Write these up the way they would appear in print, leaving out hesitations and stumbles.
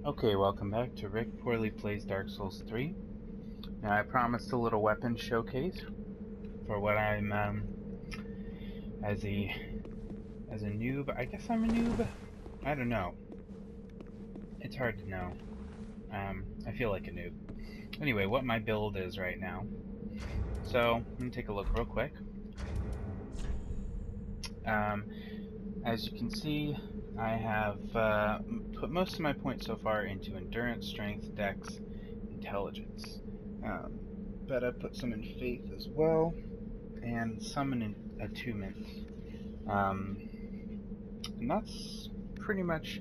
Okay, welcome back to Rick Poorly Plays Dark Souls 3. Now I promised a little weapon showcase for what I'm as a noob. I guess I'm a noob. I don't know. It's hard to know. I feel like a noob. Anyway, what my build is right now. So let me take a look real quick. As you can see, I have put most of my points so far into endurance, strength, dex, intelligence. But I put some in faith as well, and some in attunement. And that's pretty much,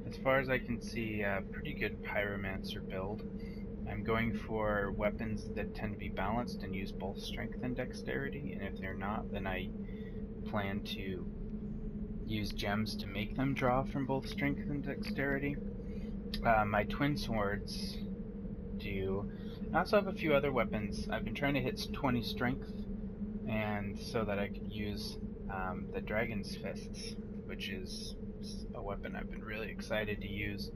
as far as I can see, a pretty good pyromancer build. I'm going for weapons that tend to be balanced and use both strength and dexterity, and if they're not, then I plan to use gems to make them draw from both strength and dexterity. My twin swords do. I also have a few other weapons. I've been trying to hit 20 strength, and so that I could use the dragon's fists, which is a weapon I've been really excited to use.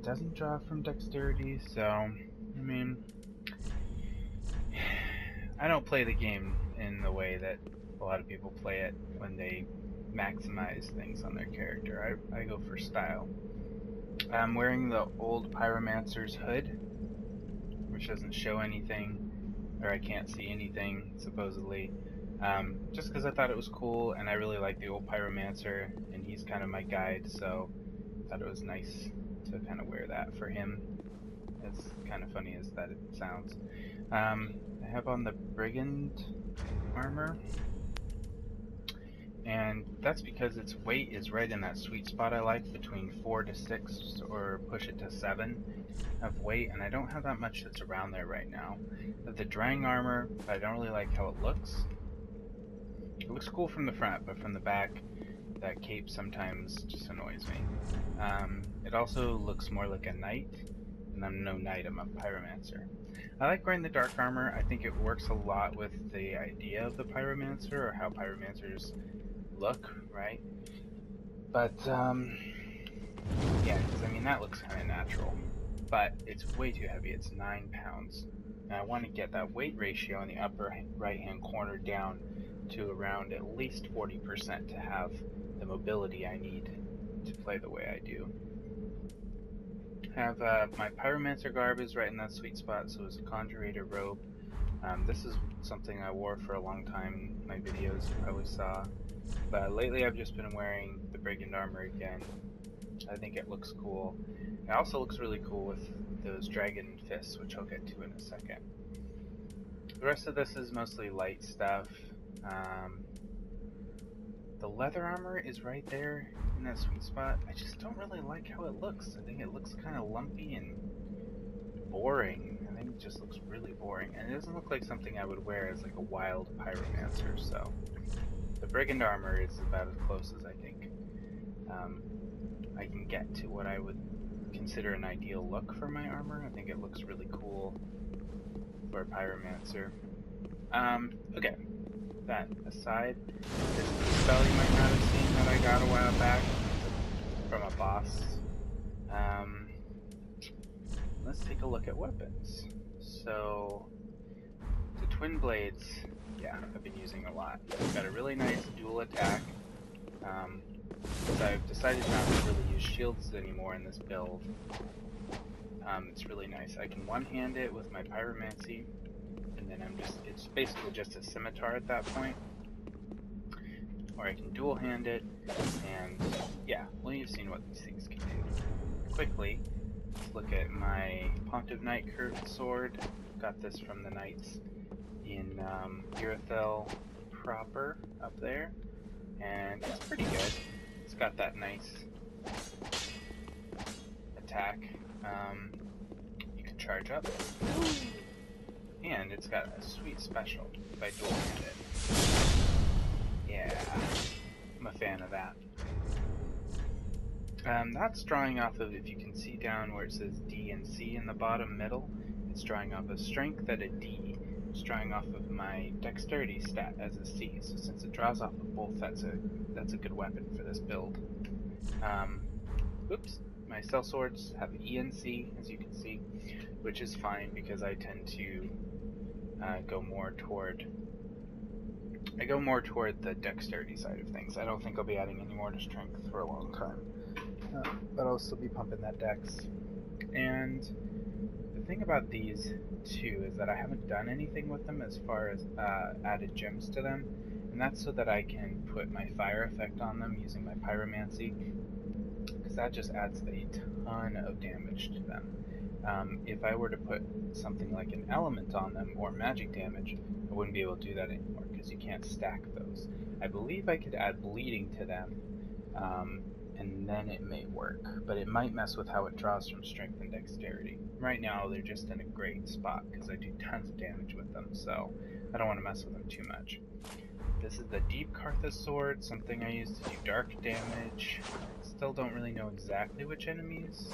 Doesn't draw from dexterity, so I mean, I don't play the game in the way that a lot of people play it when they maximize things on their character. I go for style. I'm wearing the old pyromancer's hood, which doesn't show anything, or I can't see anything supposedly, just because I thought it was cool, and I really like the old pyromancer, and he's kind of my guide, so I thought it was nice to kind of wear that for him, as kind of funny as that it sounds. I have on the brigand armor, and that's because its weight is right in that sweet spot I like, between 4 to 6 or push it to 7 of weight, and I don't have that much that's around there right now. The drying armor, I don't really like how it looks. It looks cool from the front, but from the back, that cape sometimes just annoys me. It also looks more like a knight, and I'm no knight, I'm a pyromancer. I like wearing the dark armor. I think it works a lot with the idea of the pyromancer, or how pyromancers look, right? But yeah, because I mean that looks kind of natural, but it's way too heavy. It's 9 pounds, and I want to get that weight ratio in the upper right hand corner down to around at least 40% to have the mobility I need to play the way I do. Have my pyromancer garb is right in that sweet spot, so is a conjurator robe. This is something I wore for a long time in my videos, you probably saw. But lately I've just been wearing the brigand armor again. I think it looks cool. It also looks really cool with those dragon fists, which I'll get to in a second. The rest of this is mostly light stuff. The leather armor is right there in that sweet spot. I just don't really like how it looks. I think it looks kind of lumpy and boring. I think it just looks really boring, and it doesn't look like something I would wear as like a wild pyromancer, so the brigand armor is about as close as I think I can get to what I would consider an ideal look for my armor. I think it looks really cool for a pyromancer. Okay, that aside, this is a spell you might not have seen that I got a while back from a boss. Let's take a look at weapons. So, the twin blades, yeah, I've been using a lot. I've got a really nice dual attack. So I've decided not to really use shields anymore in this build. It's really nice. I can one-hand it with my pyromancy, and then it's basically just a scimitar at that point. Or I can dual-hand it, and yeah, well, you've seen what these things can do. Quickly, let's look at my Pontiff Knight curved sword. Got this from the Knights in Urethel proper up there, and it's pretty good. It's got that nice attack. You can charge up, and it's got a sweet special if I dual hand it. Yeah, I'm a fan of that. That's drawing off of, if you can see down where it says D and C in the bottom middle, it's drawing off of strength at a D. It's drawing off of my dexterity stat as a C. So since it draws off of both, that's a good weapon for this build. Oops, My sellswords have ENC, as you can see, which is fine because I tend to go more toward the dexterity side of things. I don't think I'll be adding any more to strength for a long time, but I'll still be pumping that dex. And the thing about these two is that I haven't done anything with them as far as added gems to them, and that's so that I can put my fire effect on them using my pyromancy, because that just adds a ton of damage to them. If I were to put something like an element on them or magic damage, I wouldn't be able to do that anymore because you can't stack those. I believe I could add bleeding to them, and then it may work, but it might mess with how it draws from strength and dexterity. Right now they're just in a great spot because I do tons of damage with them, so I don't want to mess with them too much. This is the Deep Karthus sword, something I use to do dark damage. Still don't really know exactly which enemies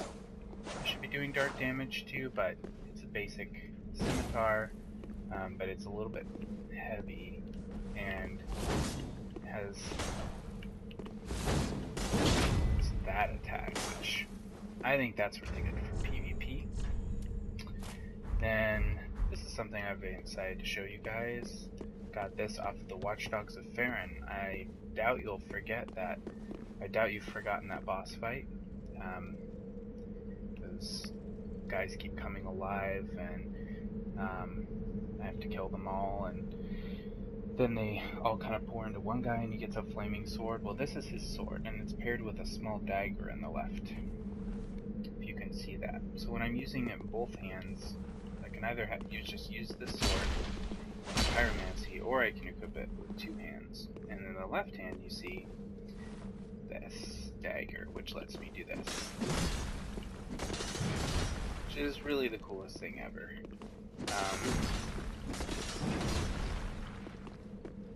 I should be doing dark damage to, but it's a basic scimitar, but it's a little bit heavy and has that attack, which I think that's really good for PvP. Then this is something I've been excited to show you guys. Got this off of the Watchdogs of Farron. I doubt you'll forget that. I doubt you've forgotten that boss fight. Those guys keep coming alive, and I have to kill them all, and then they all kind of pour into one guy, and he gets a flaming sword. Well, this is his sword, and it's paired with a small dagger in the left, if you can see that. So when I'm using it in both hands, I can either just use this sword, pyromancy, or I can equip it with two hands. And in the left hand, you see this dagger, which lets me do this, which is really the coolest thing ever.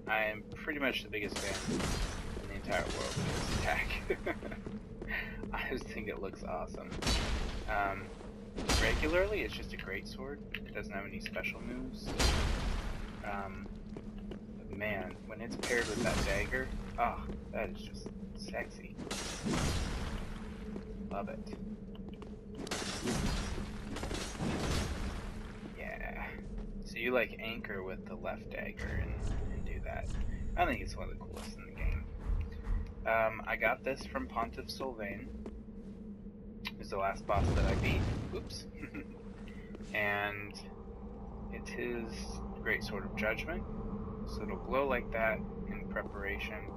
I am pretty much the biggest fan in the entire world of this attack. I just think it looks awesome. Regularly, it's just a great sword. It doesn't have any special moves. But man, when it's paired with that dagger, oh, that is just sexy. Love it. Yeah. So you like anchor with the left dagger and do that. I think it's one of the coolest in the game. I got this from Pontiff Sylvain. It's the last boss that I beat. Oops. And it's his Great Sword of Judgment. So it'll glow like that in preparation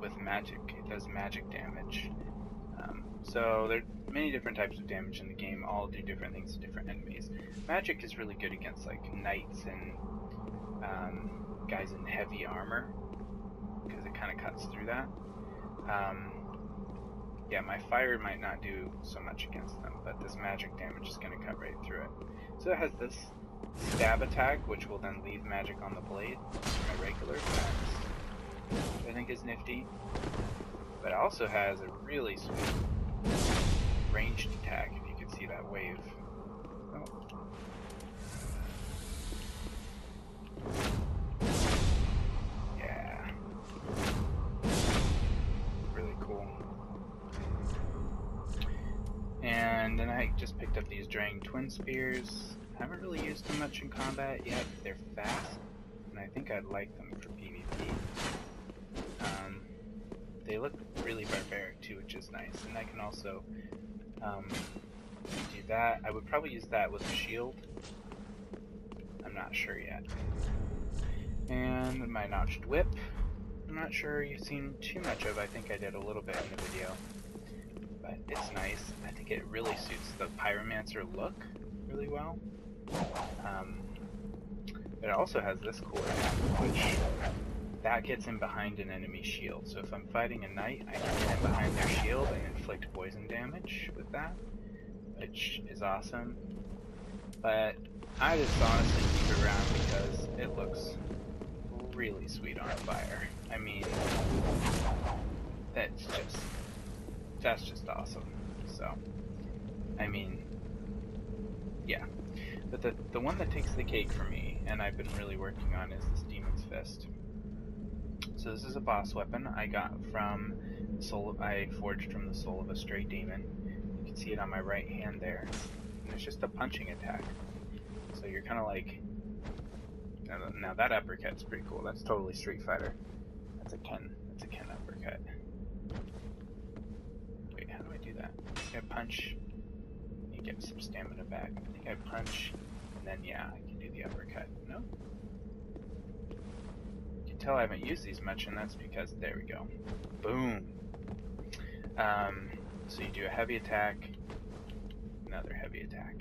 with magic. It does magic damage. So there are many different types of damage in the game, all do different things to different enemies. Magic is really good against like knights and guys in heavy armor, because it kind of cuts through that. Yeah, my fire might not do so much against them, but this magic damage is going to cut right through it. So it has this stab attack, which will then leave magic on the blade, my regular attacks, which I think is nifty. But it also has a really sweet ranged attack, if you can see that wave. Oh. Yeah. Really cool. And then I just picked up these Drang Twin Spears. Haven't really used them much in combat yet. They're fast, and I think I'd like them for PvP. They look really barbaric too, which is nice. And I can also do that. I would probably use that with a shield. I'm not sure yet. And my notched whip. I'm not sure you've seen too much of. I think I did a little bit in the video. But it's nice. I think it really suits the pyromancer look really well. It also has this cool attack, which that gets in behind an enemy shield. So if I'm fighting a knight, I can get in behind their shield and inflict poison damage with that, which is awesome. But I just honestly keep it around because it looks really sweet on fire. I mean, that's just awesome. So, I mean, yeah. But the one that takes the cake for me, and I've been really working on, is this Demon's Fist. So this is a boss weapon I got from I forged from the soul of a stray demon. You can see it on my right hand there. And it's just a punching attack. So you're kind of like, now that uppercut's pretty cool. That's totally Street Fighter. That's a Ken uppercut. Wait, how do I do that? I think I punch. You get some stamina back. I think I punch, and then yeah, I can do the uppercut. No? You can tell I haven't used these much, and that's because there we go. Boom. So you do a heavy attack, another heavy attack.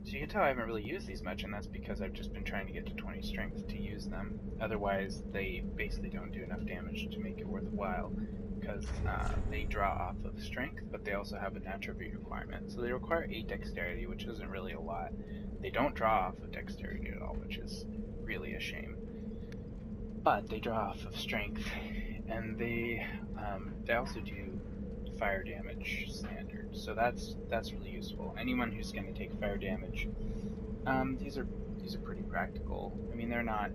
So you can tell I haven't really used these much, and that's because I've just been trying to get to 20 strength to use them. Otherwise, they basically don't do enough damage to make it worthwhile, because they draw off of strength, but they also have an attribute requirement. So they require 8 dexterity, which isn't really a lot. They don't draw off of dexterity at all, which is really a shame. But they draw off of strength, and they also do fire damage standard, so that's really useful. Anyone who's going to take fire damage, these are pretty practical. I mean, they're not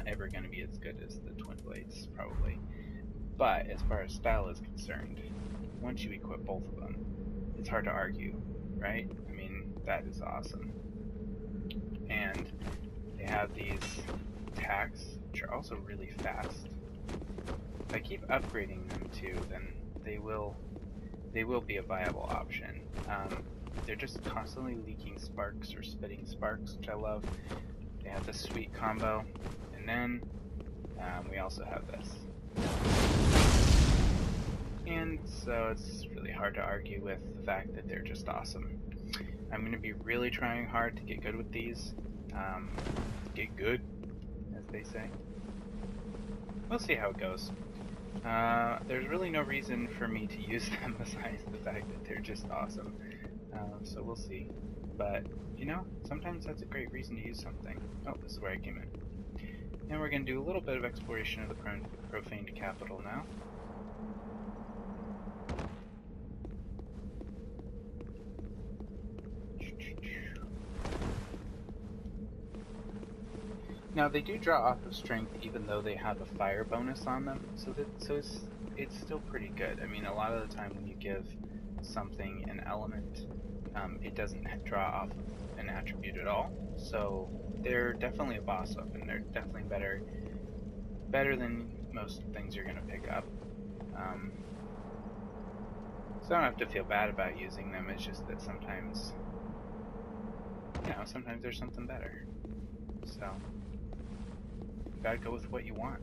ever going to be as good as the twin blades probably, but as far as style is concerned, once you equip both of them, it's hard to argue, right? I mean, that is awesome. And they have these attacks which are also really fast. If I keep upgrading them too, then they will be a viable option. They're just constantly leaking sparks or spitting sparks, which I love. They have this sweet combo, and then we also have this. And so it's really hard to argue with the fact that they're just awesome. I'm going to be really trying hard to get good with these. Get good, as they say. We'll see how it goes. There's really no reason for me to use them besides the fact that they're just awesome. So we'll see. But, you know, sometimes that's a great reason to use something. Oh, this is where I came in. And we're going to do a little bit of exploration of the profaned capital now. Now they do draw off of strength even though they have a fire bonus on them, so it's still pretty good. I mean, a lot of the time when you give something an element, it doesn't draw off of an attribute at all. So they're definitely a boss weapon. They're definitely better than most things you're gonna pick up. So I don't have to feel bad about using them. It's just that sometimes, you know, sometimes there's something better. So you gotta go with what you want.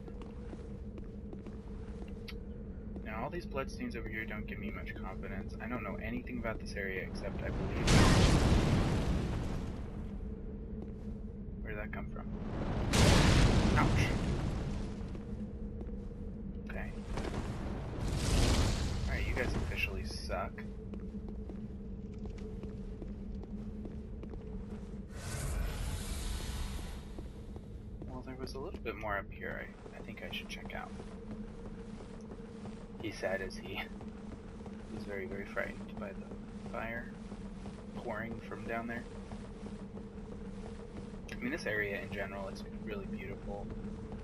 Now all these bloodstains over here don't give me much confidence. I don't know anything about this area except I believe. Where did that come from? Ouch. Okay. Alright, you guys officially suck. Well, there was a little bit more up here I think I should check out. He said as he was very, very frightened by the fire pouring from down there. I mean, this area in general is really beautiful.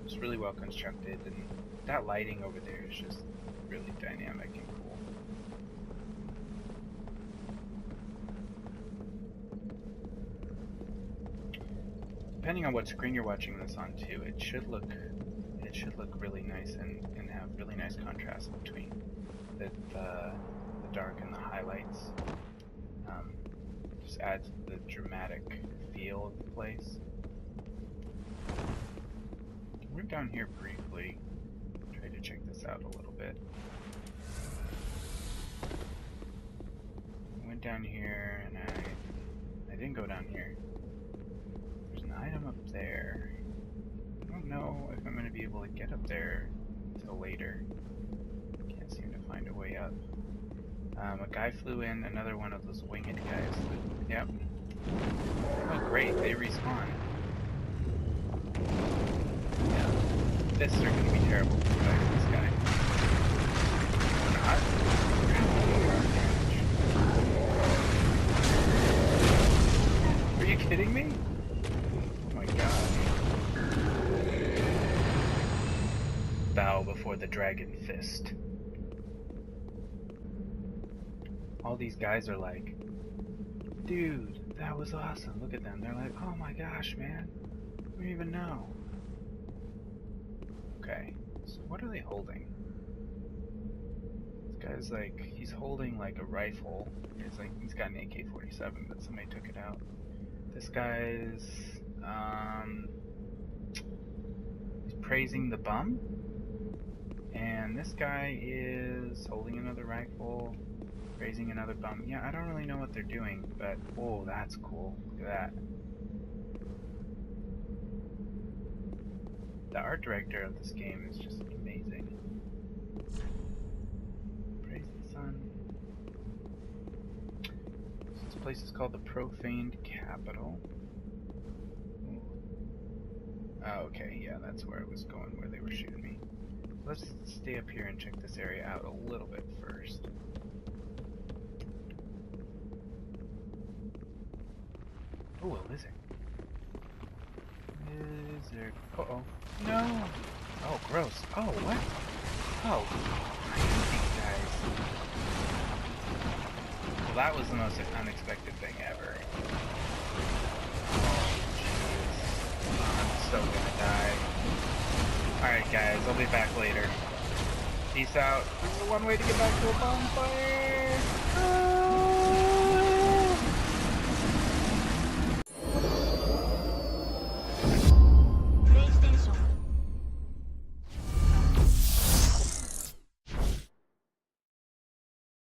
It's really well constructed, and that lighting over there is just really dynamic and cool. Depending on what screen you're watching this on too, it should look really nice and have really nice contrast between the dark and the highlights. Just adds the dramatic feel of the place. We're down here briefly. Try to check this out a little bit. I went down here and I didn't go down here. There's an item up there. I don't know if I'm going to be able to get up there until later. Can't seem to find a way up. A guy flew in, another one of those winged guys. Yep. Oh great, they respawn. Yeah. This are going to be terrible to fight this guy. Or not. Are you kidding me? Oh my god. for the Dragon Fist. All these guys are like, dude, that was awesome. Look at them. They're like, oh my gosh, man. We don't even know. Okay, so what are they holding? This guy's like, he's holding like a rifle. It's like, he's got an AK-47, but somebody took it out. This guy's, he's praising the bum. And this guy is holding another rifle, praising another bum. Yeah, I don't really know what they're doing, but, oh, that's cool. Look at that. The art director of this game is just amazing. Praise the sun. So this place is called the Profaned Capital. Ooh. Oh, okay, yeah, that's where I was going, where they were shooting me. Let's stay up here and check this area out a little bit first. Oh, a lizard. Lizard. Uh-oh. No! Oh, gross. Oh, what? Oh, I hate these guys. Well, that was the most unexpected thing ever. Oh, jeez. I'm so gonna die. Alright, guys, I'll be back later. Peace out. This is the one way to get back to a bonfire. Ah!